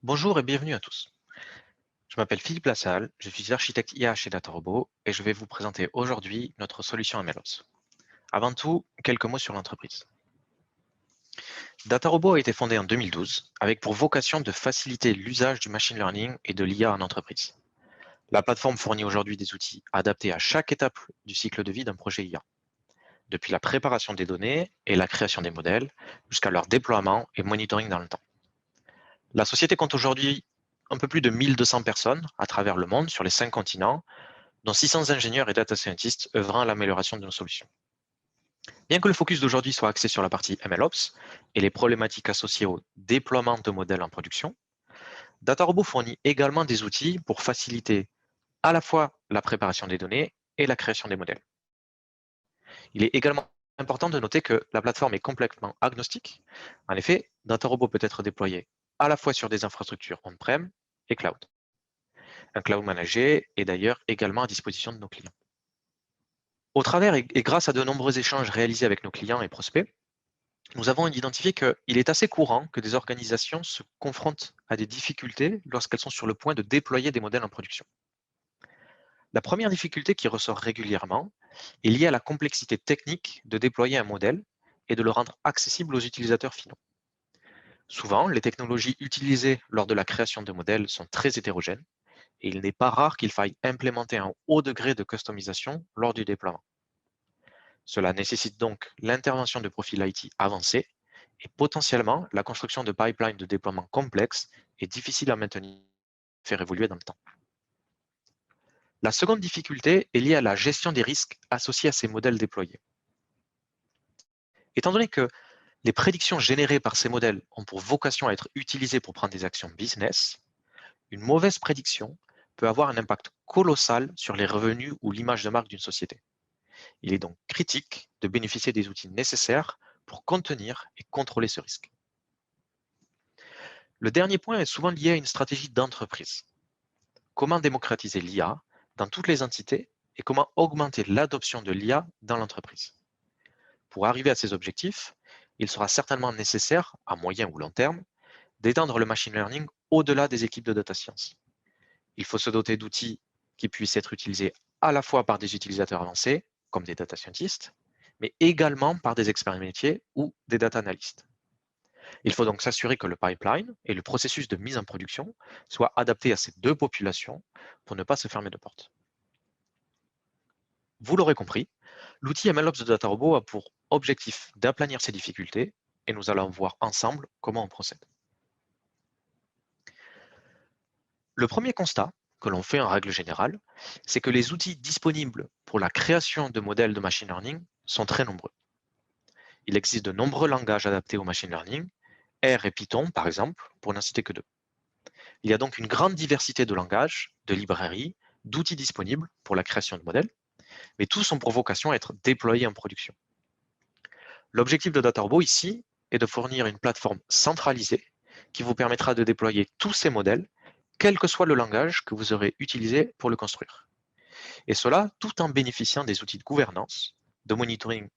Bonjour et bienvenue à tous. Je m'appelle Philippe Lassalle, je suis architecte IA chez DataRobot et je vais vous présenter aujourd'hui notre solution MLOps. Avant tout, quelques mots sur l'entreprise. DataRobot a été fondé en 2012 avec pour vocation de faciliter l'usage du machine learning et de l'IA en entreprise. La plateforme fournit aujourd'hui des outils adaptés à chaque étape du cycle de vie d'un projet IA, depuis la préparation des données et la création des modèles jusqu'à leur déploiement et monitoring dans le temps. La société compte aujourd'hui un peu plus de 1200 personnes à travers le monde sur les 5 continents, dont 600 ingénieurs et data scientists œuvrant à l'amélioration de nos solutions. Bien que le focus d'aujourd'hui soit axé sur la partie MLOps et les problématiques associées au déploiement de modèles en production, DataRobot fournit également des outils pour faciliter à la fois la préparation des données et la création des modèles. Il est également important de noter que la plateforme est complètement agnostique. En effet, DataRobot peut être déployé à la fois sur des infrastructures on-prem et cloud. Un cloud managé est d'ailleurs également à disposition de nos clients. Au travers et grâce à de nombreux échanges réalisés avec nos clients et prospects, nous avons identifié qu'il est assez courant que des organisations se confrontent à des difficultés lorsqu'elles sont sur le point de déployer des modèles en production. La première difficulté qui ressort régulièrement est liée à la complexité technique de déployer un modèle et de le rendre accessible aux utilisateurs finaux. Souvent, les technologies utilisées lors de la création de modèles sont très hétérogènes et il n'est pas rare qu'il faille implémenter un haut degré de customisation lors du déploiement. Cela nécessite donc l'intervention de profils IT avancés et potentiellement la construction de pipelines de déploiement complexes et difficiles à maintenir et faire évoluer dans le temps. La seconde difficulté est liée à la gestion des risques associés à ces modèles déployés. Étant donné que les prédictions générées par ces modèles ont pour vocation à être utilisées pour prendre des actions business, une mauvaise prédiction peut avoir un impact colossal sur les revenus ou l'image de marque d'une société. Il est donc critique de bénéficier des outils nécessaires pour contenir et contrôler ce risque. Le dernier point est souvent lié à une stratégie d'entreprise. Comment démocratiser l'IA dans toutes les entités et comment augmenter l'adoption de l'IA dans l'entreprise. Pour arriver à ces objectifs, il sera certainement nécessaire, à moyen ou long terme, d'étendre le machine learning au-delà des équipes de data science. Il faut se doter d'outils qui puissent être utilisés à la fois par des utilisateurs avancés, comme des data scientists, mais également par des experts métiers ou des data analysts. Il faut donc s'assurer que le pipeline et le processus de mise en production soient adaptés à ces deux populations pour ne pas se fermer de porte. Vous l'aurez compris, l'outil MLOps de DataRobot a pour objectif d'aplanir ces difficultés et nous allons voir ensemble comment on procède. Le premier constat que l'on fait en règle générale, c'est que les outils disponibles pour la création de modèles de machine learning sont très nombreux. Il existe de nombreux langages adaptés au machine learning, R et Python par exemple, pour n'en citer que deux. Il y a donc une grande diversité de langages, de librairies, d'outils disponibles pour la création de modèles, mais tous ont pour vocation à être déployés en production. L'objectif de DataRobot ici est de fournir une plateforme centralisée qui vous permettra de déployer tous ces modèles, quel que soit le langage que vous aurez utilisé pour le construire. Et cela tout en bénéficiant des outils de gouvernance, de monitoring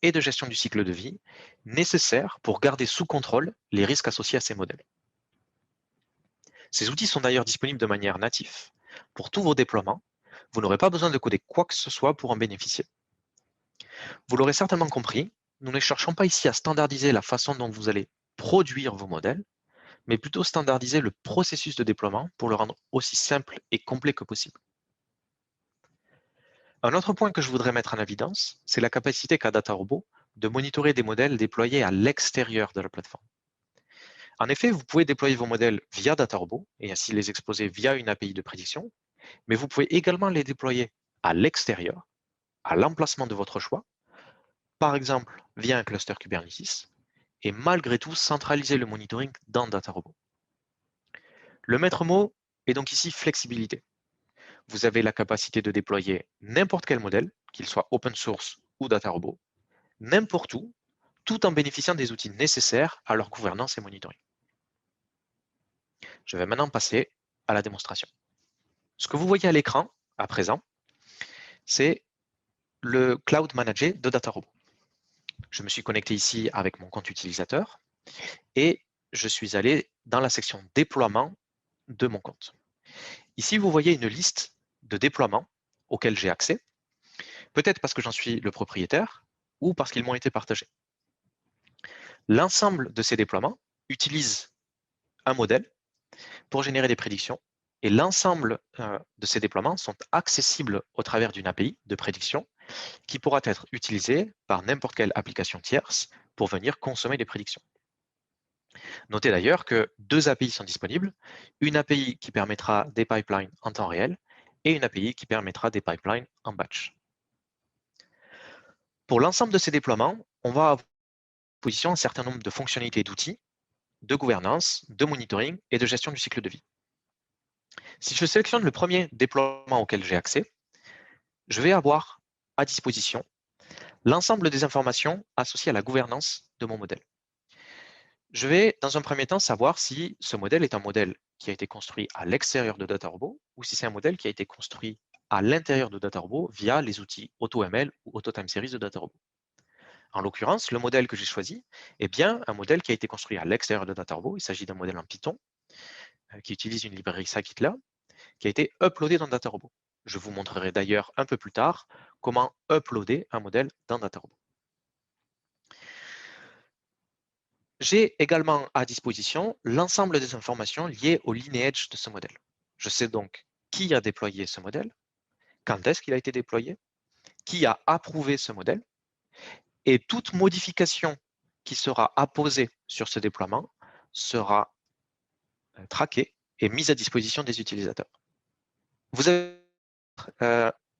et de gestion du cycle de vie nécessaires pour garder sous contrôle les risques associés à ces modèles. Ces outils sont d'ailleurs disponibles de manière native. Pour tous vos déploiements, vous n'aurez pas besoin de coder quoi que ce soit pour en bénéficier. Vous l'aurez certainement compris, nous ne cherchons pas ici à standardiser la façon dont vous allez produire vos modèles, mais plutôt standardiser le processus de déploiement pour le rendre aussi simple et complet que possible. Un autre point que je voudrais mettre en évidence, c'est la capacité qu'a DataRobot de monitorer des modèles déployés à l'extérieur de la plateforme. En effet, vous pouvez déployer vos modèles via DataRobot et ainsi les exposer via une API de prédiction, mais vous pouvez également les déployer à l'extérieur, à l'emplacement de votre choix, par exemple via un cluster Kubernetes, et malgré tout centraliser le monitoring dans DataRobot. Le maître mot est donc ici flexibilité. Vous avez la capacité de déployer n'importe quel modèle, qu'il soit open source ou DataRobot, n'importe où, tout en bénéficiant des outils nécessaires à leur gouvernance et monitoring. Je vais maintenant passer à la démonstration. Ce que vous voyez à l'écran, à présent, c'est le Cloud Manager de DataRobot. Je me suis connecté ici avec mon compte utilisateur et je suis allé dans la section déploiement de mon compte. Ici, vous voyez une liste de déploiements auxquels j'ai accès, peut-être parce que j'en suis le propriétaire ou parce qu'ils m'ont été partagés. L'ensemble de ces déploiements utilise un modèle pour générer des prédictions et l'ensemble de ces déploiements sont accessibles au travers d'une API de prédiction qui pourra être utilisée par n'importe quelle application tierce pour venir consommer des prédictions. Notez d'ailleurs que deux API sont disponibles, une API qui permettra des pipelines en temps réel et une API qui permettra des pipelines en batch. Pour l'ensemble de ces déploiements, on va avoir à disposition un certain nombre de fonctionnalités d'outils, de gouvernance, de monitoring et de gestion du cycle de vie. Si je sélectionne le premier déploiement auquel j'ai accès, je vais avoir à disposition l'ensemble des informations associées à la gouvernance de mon modèle. Je vais, dans un premier temps, savoir si ce modèle est un modèle qui a été construit à l'extérieur de DataRobot ou si c'est un modèle qui a été construit à l'intérieur de DataRobot via les outils AutoML ou AutoTimeSeries de DataRobot. En l'occurrence, le modèle que j'ai choisi est bien un modèle qui a été construit à l'extérieur de DataRobot. Il s'agit d'un modèle en Python qui utilise une librairie scikit-learn qui a été uploadé dans DataRobot. Je vous montrerai d'ailleurs un peu plus tard comment uploader un modèle dans DataRobot. J'ai également à disposition l'ensemble des informations liées au lineage de ce modèle. Je sais donc qui a déployé ce modèle, quand est-ce qu'il a été déployé, qui a approuvé ce modèle, et toute modification qui sera apposée sur ce déploiement sera traquée et mise à disposition des utilisateurs. Vous avez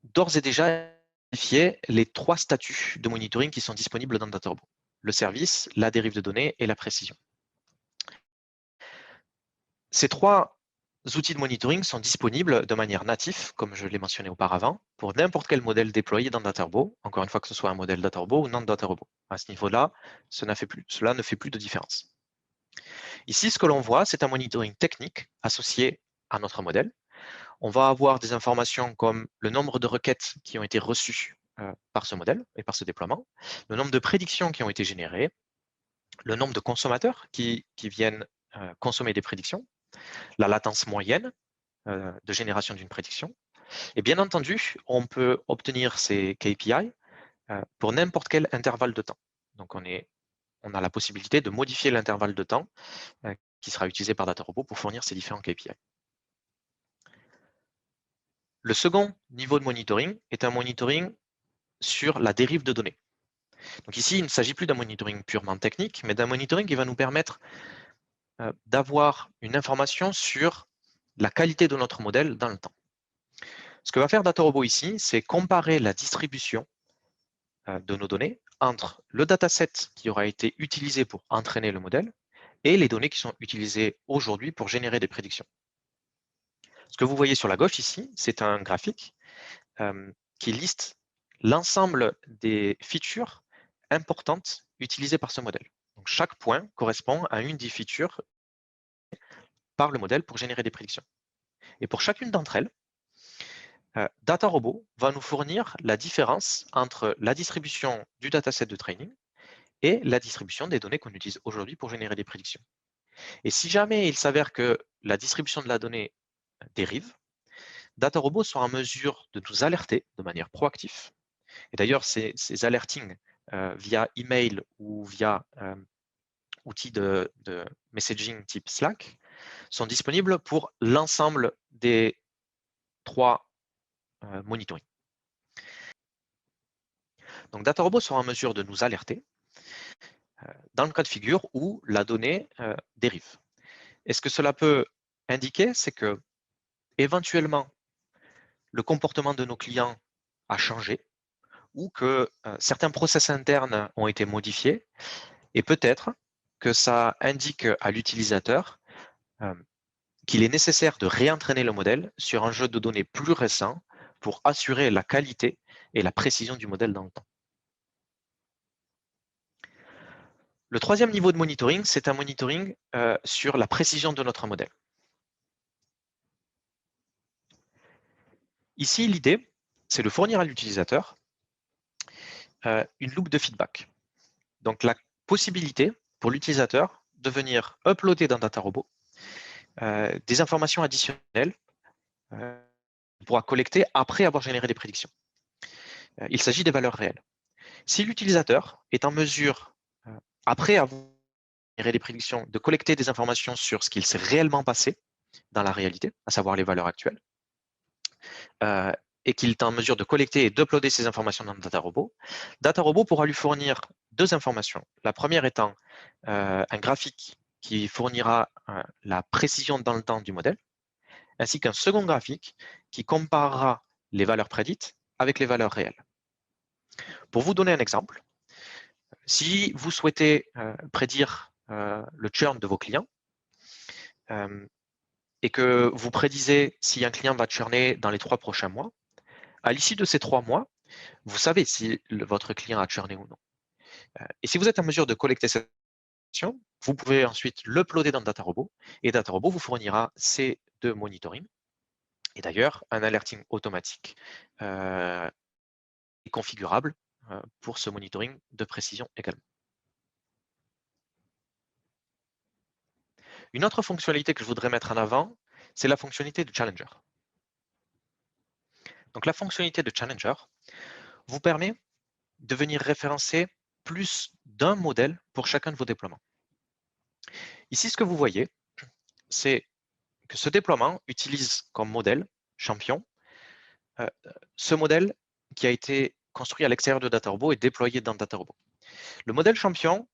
d'ores et déjà identifié les trois statuts de monitoring qui sont disponibles dans DataRobot: le service, la dérive de données et la précision. Ces trois outils de monitoring sont disponibles de manière native, comme je l'ai mentionné auparavant, pour n'importe quel modèle déployé dans DataRobot, encore une fois que ce soit un modèle DataRobot ou non DataRobot. À ce niveau-là, cela ne fait plus de différence. Ici, ce que l'on voit, c'est un monitoring technique associé à notre modèle. On va avoir des informations comme le nombre de requêtes qui ont été reçues par ce modèle et par ce déploiement, le nombre de prédictions qui ont été générées, le nombre de consommateurs qui viennent consommer des prédictions, la latence moyenne de génération d'une prédiction. Et bien entendu, on peut obtenir ces KPI pour n'importe quel intervalle de temps. Donc, on a la possibilité de modifier l'intervalle de temps qui sera utilisé par DataRobot pour fournir ces différents KPI. Le second niveau de monitoring est un monitoring sur la dérive de données. Donc ici, il ne s'agit plus d'un monitoring purement technique, mais d'un monitoring qui va nous permettre d'avoir une information sur la qualité de notre modèle dans le temps. Ce que va faire DataRobot ici, c'est comparer la distribution de nos données entre le dataset qui aura été utilisé pour entraîner le modèle et les données qui sont utilisées aujourd'hui pour générer des prédictions. Ce que vous voyez sur la gauche ici, c'est un graphique qui liste l'ensemble des features importantes utilisées par ce modèle. Donc, chaque point correspond à une des features par le modèle pour générer des prédictions. Et pour chacune d'entre elles, DataRobot va nous fournir la différence entre la distribution du dataset de training et la distribution des données qu'on utilise aujourd'hui pour générer des prédictions. Et si jamais il s'avère que la distribution de la donnée dérive, DataRobot sera en mesure de nous alerter de manière proactive. Et d'ailleurs, ces alertings via email ou via outils de messaging type Slack sont disponibles pour l'ensemble des trois monitoring. Donc, DataRobot sera en mesure de nous alerter dans le cas de figure où la donnée dérive. Et ce que cela peut indiquer, c'est que éventuellement, le comportement de nos clients a changé ou que certains process internes ont été modifiés et peut-être que ça indique à l'utilisateur qu'il est nécessaire de réentraîner le modèle sur un jeu de données plus récent pour assurer la qualité et la précision du modèle dans le temps. Le troisième niveau de monitoring, c'est un monitoring sur la précision de notre modèle. Ici, l'idée, c'est de fournir à l'utilisateur une loupe de feedback. Donc, la possibilité pour l'utilisateur de venir uploader dans DataRobot des informations additionnelles qu'il pourra collecter après avoir généré des prédictions. Il s'agit des valeurs réelles. Si l'utilisateur est en mesure, après avoir généré des prédictions, de collecter des informations sur ce qu'il s'est réellement passé dans la réalité, à savoir les valeurs actuelles, et qu'il est en mesure de collecter et d'uploader ces informations dans DataRobot, DataRobot pourra lui fournir deux informations. La première étant un graphique qui fournira la précision dans le temps du modèle, ainsi qu'un second graphique qui comparera les valeurs prédites avec les valeurs réelles. Pour vous donner un exemple, si vous souhaitez prédire le churn de vos clients et que vous prédisez si un client va churner dans les 3 prochains mois, à l'issue de ces 3 mois, vous savez si votre client a churné ou non. Et si vous êtes en mesure de collecter cette information, vous pouvez ensuite l'uploader dans DataRobot et DataRobot vous fournira ces deux monitoring. Et d'ailleurs, un alerting automatique est configurable pour ce monitoring de précision également. Une autre fonctionnalité que je voudrais mettre en avant, c'est la fonctionnalité de Challenger. Donc la fonctionnalité de Challenger vous permet de venir référencer plus d'un modèle pour chacun de vos déploiements. Ici, ce que vous voyez, c'est que ce déploiement utilise comme modèle champion ce modèle qui a été construit à l'extérieur de DataRobot et déployé dans DataRobot. Le modèle champion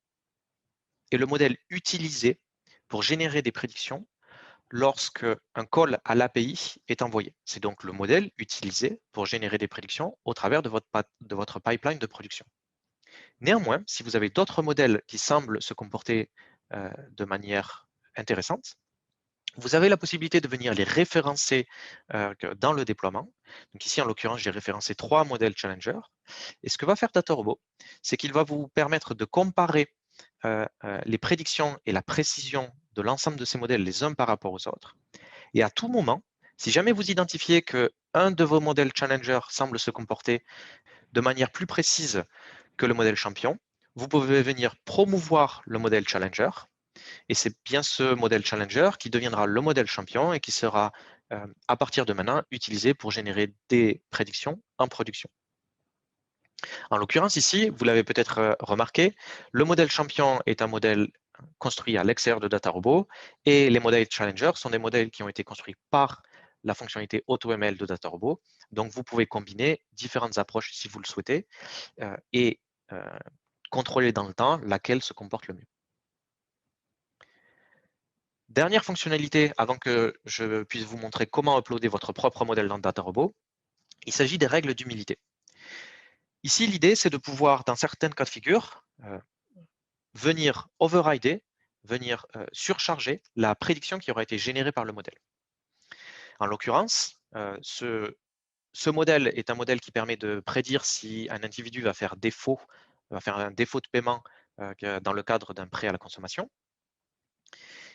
est le modèle utilisé pour générer des prédictions lorsque un call à l'API est envoyé. C'est donc le modèle utilisé pour générer des prédictions au travers de votre pipeline de production. Néanmoins, si vous avez d'autres modèles qui semblent se comporter de manière intéressante, vous avez la possibilité de venir les référencer dans le déploiement. Donc ici, en l'occurrence, j'ai référencé 3 modèles Challenger. Et ce que va faire DataRobot, c'est qu'il va vous permettre de comparer les prédictions et la précision de l'ensemble de ces modèles les uns par rapport aux autres. Et à tout moment, si jamais vous identifiez qu'un de vos modèles Challenger semble se comporter de manière plus précise que le modèle champion, vous pouvez venir promouvoir le modèle Challenger. Et c'est bien ce modèle Challenger qui deviendra le modèle champion et qui sera, à partir de maintenant, utilisé pour générer des prédictions en production. En l'occurrence, ici, vous l'avez peut-être remarqué, le modèle champion est un modèle construit à l'extérieur de DataRobot et les modèles Challenger sont des modèles qui ont été construits par la fonctionnalité AutoML de DataRobot. Donc, vous pouvez combiner différentes approches si vous le souhaitez et contrôler dans le temps laquelle se comporte le mieux. Dernière fonctionnalité, avant que je puisse vous montrer comment uploader votre propre modèle dans DataRobot, il s'agit des règles d'humilité. Ici, l'idée, c'est de pouvoir, dans certains cas de figure, venir overrider, venir surcharger la prédiction qui aura été générée par le modèle. En l'occurrence, ce modèle est un modèle qui permet de prédire si un individu va faire un défaut de paiement dans le cadre d'un prêt à la consommation.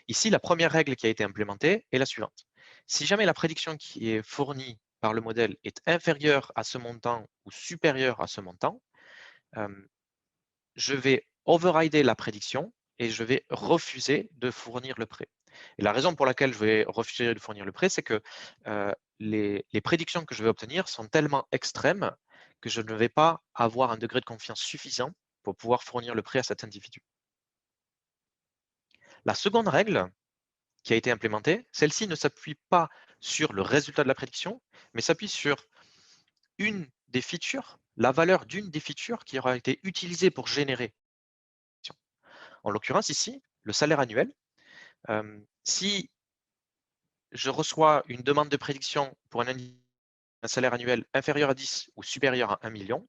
Ici, la première règle qui a été implémentée est la suivante. Si jamais la prédiction qui est fournie par le modèle est inférieure à ce montant ou supérieure à ce montant, je vais overrider la prédiction et je vais refuser de fournir le prêt. Et la raison pour laquelle je vais refuser de fournir le prêt, c'est que les prédictions que je vais obtenir sont tellement extrêmes que je ne vais pas avoir un degré de confiance suffisant pour pouvoir fournir le prêt à cet individu. La seconde règle qui a été implémentée, celle-ci ne s'appuie pas sur le résultat de la prédiction, mais s'appuie sur une des features, la valeur d'une des features qui aura été utilisée pour générer. En l'occurrence ici, le salaire annuel, si je reçois une demande de prédiction pour un salaire annuel inférieur à 10 ou supérieur à 1 million,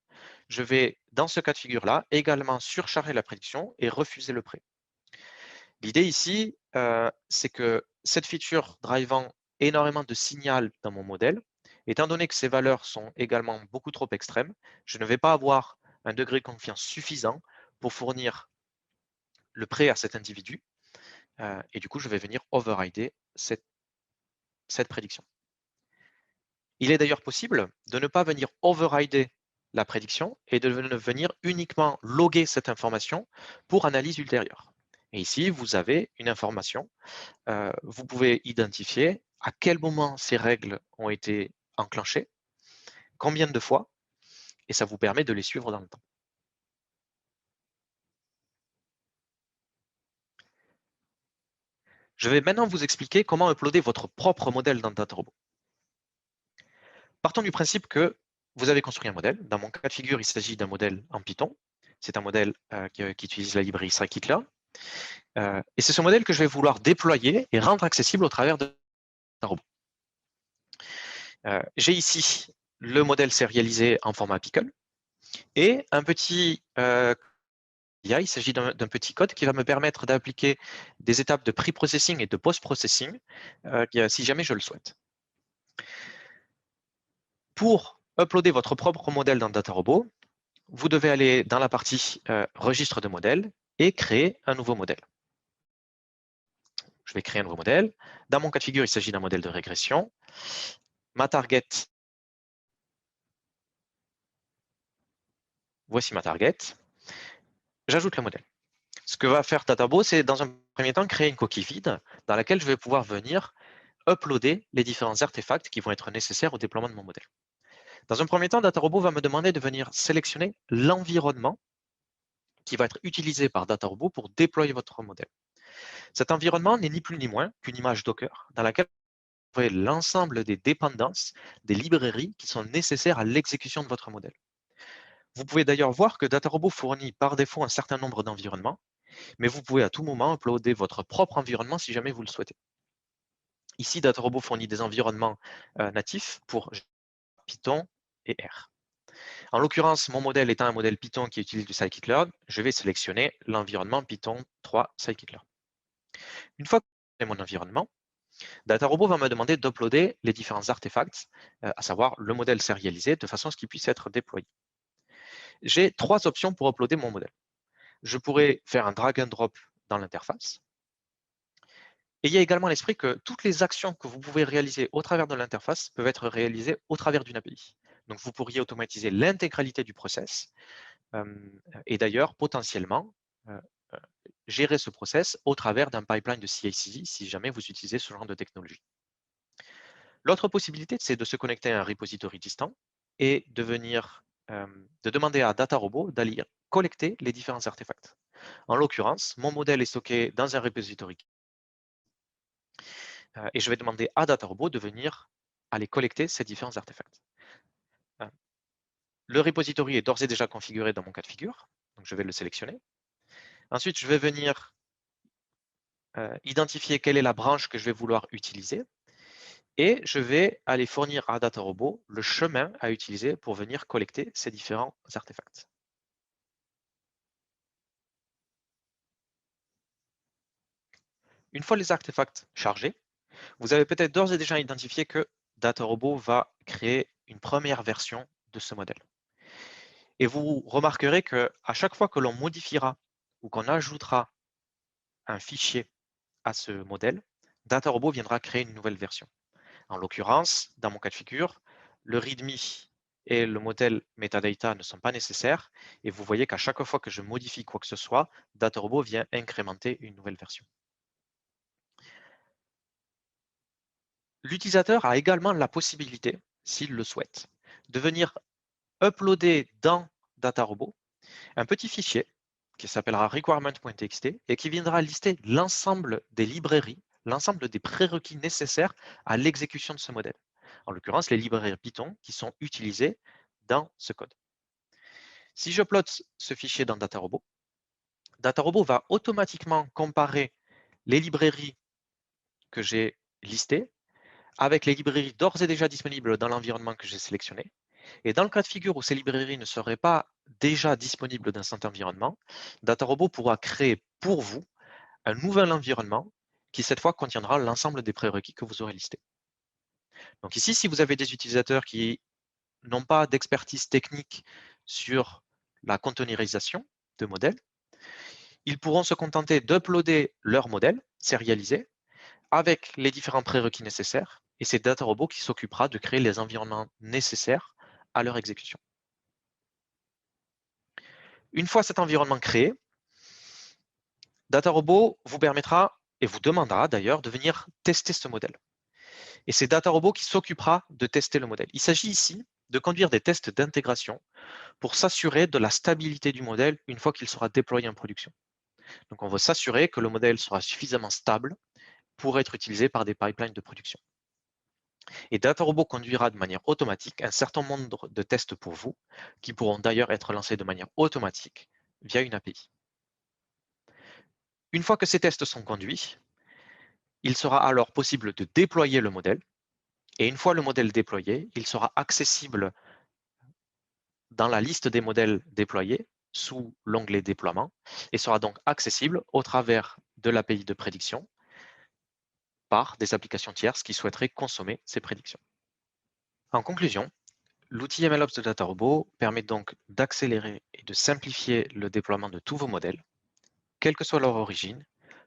je vais, dans ce cas de figure-là, également surcharger la prédiction et refuser le prêt. L'idée ici, c'est que cette feature drivant énormément de signal dans mon modèle, étant donné que ces valeurs sont également beaucoup trop extrêmes, je ne vais pas avoir un degré de confiance suffisant pour fournir le prêt à cet individu. Et du coup, je vais venir overrider cette prédiction. Il est d'ailleurs possible de ne pas venir overrider la prédiction et de venir uniquement loguer cette information pour analyse ultérieure. Et ici, vous avez une information. Vous pouvez identifier à quel moment ces règles ont été enclenchées, combien de fois, et ça vous permet de les suivre dans le temps. Je vais maintenant vous expliquer comment uploader votre propre modèle dans DataRobot. Partons du principe que vous avez construit un modèle. Dans mon cas de figure, il s'agit d'un modèle en Python. C'est un modèle qui utilise la librairie scikit-learn. Et c'est ce modèle que je vais vouloir déployer et rendre accessible au travers de DataRobot. J'ai ici le modèle sérialisé en format Pickle et un petit il s'agit d'un petit code qui va me permettre d'appliquer des étapes de pre-processing et de post-processing si jamais je le souhaite. Pour uploader votre propre modèle dans DataRobot, vous devez aller dans la partie registre de modèle et créer un nouveau modèle. Je vais créer un nouveau modèle. Dans mon cas de figure, il s'agit d'un modèle de régression. Ma target, voici ma target. J'ajoute le modèle. Ce que va faire DataRobot, c'est dans un premier temps créer une coquille vide dans laquelle je vais pouvoir venir uploader les différents artefacts qui vont être nécessaires au déploiement de mon modèle. Dans un premier temps, DataRobot va me demander de venir sélectionner l'environnement qui va être utilisé par DataRobot pour déployer votre modèle. Cet environnement n'est ni plus ni moins qu'une image Docker dans laquelle vous avez l'ensemble des dépendances, des librairies qui sont nécessaires à l'exécution de votre modèle. Vous pouvez d'ailleurs voir que DataRobot fournit par défaut un certain nombre d'environnements, mais vous pouvez à tout moment uploader votre propre environnement si jamais vous le souhaitez. Ici, DataRobot fournit des environnements natifs pour Python et R. En l'occurrence, mon modèle étant un modèle Python qui utilise du scikit-learn, je vais sélectionner l'environnement Python 3 scikit-learn. Une fois que j'ai mon environnement, DataRobot va me demander d'uploader les différents artefacts, à savoir le modèle sérialisé, de façon à ce qu'il puisse être déployé. J'ai trois options pour uploader mon modèle. Je pourrais faire un drag and drop dans l'interface. Et il y a également l'esprit que toutes les actions que vous pouvez réaliser au travers de l'interface peuvent être réalisées au travers d'une API. Donc, vous pourriez automatiser l'intégralité du process et d'ailleurs, potentiellement, gérer ce process au travers d'un pipeline de CI/CD si jamais vous utilisez ce genre de technologie. L'autre possibilité, c'est de se connecter à un repository distant et de demander à DataRobot d'aller collecter les différents artefacts. En l'occurrence, mon modèle est stocké dans un repository et je vais demander à DataRobot de venir aller collecter ces différents artefacts. Le repository est d'ores et déjà configuré dans mon cas de figure, donc je vais le sélectionner. Ensuite, je vais venir identifier quelle est la branche que je vais vouloir utiliser et je vais aller fournir à DataRobot le chemin à utiliser pour venir collecter ces différents artefacts. Une fois les artefacts chargés, vous avez peut-être d'ores et déjà identifié que DataRobot va créer une première version de ce modèle. Et vous remarquerez qu'à chaque fois que l'on modifiera ou qu'on ajoutera un fichier à ce modèle, DataRobot viendra créer une nouvelle version. En l'occurrence, dans mon cas de figure, le README et le modèle metadata ne sont pas nécessaires et vous voyez qu'à chaque fois que je modifie quoi que ce soit, DataRobot vient incrémenter une nouvelle version. L'utilisateur a également la possibilité, s'il le souhaite, de venir uploader dans DataRobot un petit fichier qui s'appellera requirement.txt et qui viendra lister l'ensemble des librairies, l'ensemble des prérequis nécessaires à l'exécution de ce modèle. En l'occurrence, les librairies Python qui sont utilisées dans ce code. Si je upload ce fichier dans DataRobot, DataRobot va automatiquement comparer les librairies que j'ai listées avec les librairies d'ores et déjà disponibles dans l'environnement que j'ai sélectionné. Et dans le cas de figure où ces librairies ne seraient pas déjà disponibles dans cet environnement, DataRobot pourra créer pour vous un nouvel environnement qui cette fois contiendra l'ensemble des prérequis que vous aurez listés. Donc ici, si vous avez des utilisateurs qui n'ont pas d'expertise technique sur la containerisation de modèles, ils pourront se contenter d'uploader leur modèle sérialisé avec les différents prérequis nécessaires et c'est DataRobot qui s'occupera de créer les environnements nécessaires à leur exécution. Une fois cet environnement créé, DataRobot vous permettra et vous demandera d'ailleurs de venir tester ce modèle. Et c'est DataRobot qui s'occupera de tester le modèle. Il s'agit ici de conduire des tests d'intégration pour s'assurer de la stabilité du modèle une fois qu'il sera déployé en production. Donc on veut s'assurer que le modèle sera suffisamment stable pour être utilisé par des pipelines de production. Et DataRobot conduira de manière automatique un certain nombre de tests pour vous, qui pourront d'ailleurs être lancés de manière automatique via une API. Une fois que ces tests sont conduits, il sera alors possible de déployer le modèle. Et une fois le modèle déployé, il sera accessible dans la liste des modèles déployés sous l'onglet déploiement et sera donc accessible au travers de l'API de prédiction par des applications tierces qui souhaiteraient consommer ces prédictions. En conclusion, l'outil MLOps de DataRobot permet donc d'accélérer et de simplifier le déploiement de tous vos modèles, quelle que soit leur origine,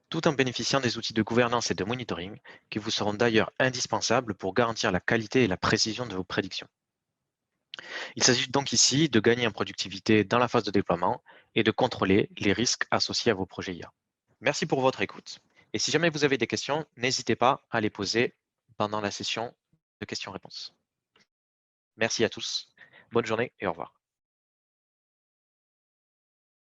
tout en bénéficiant des outils de gouvernance et de monitoring qui vous seront d'ailleurs indispensables pour garantir la qualité et la précision de vos prédictions. Il s'agit donc ici de gagner en productivité dans la phase de déploiement et de contrôler les risques associés à vos projets IA. Merci pour votre écoute. Et si jamais vous avez des questions, n'hésitez pas à les poser pendant la session de questions-réponses. Merci à tous. Bonne journée et au revoir.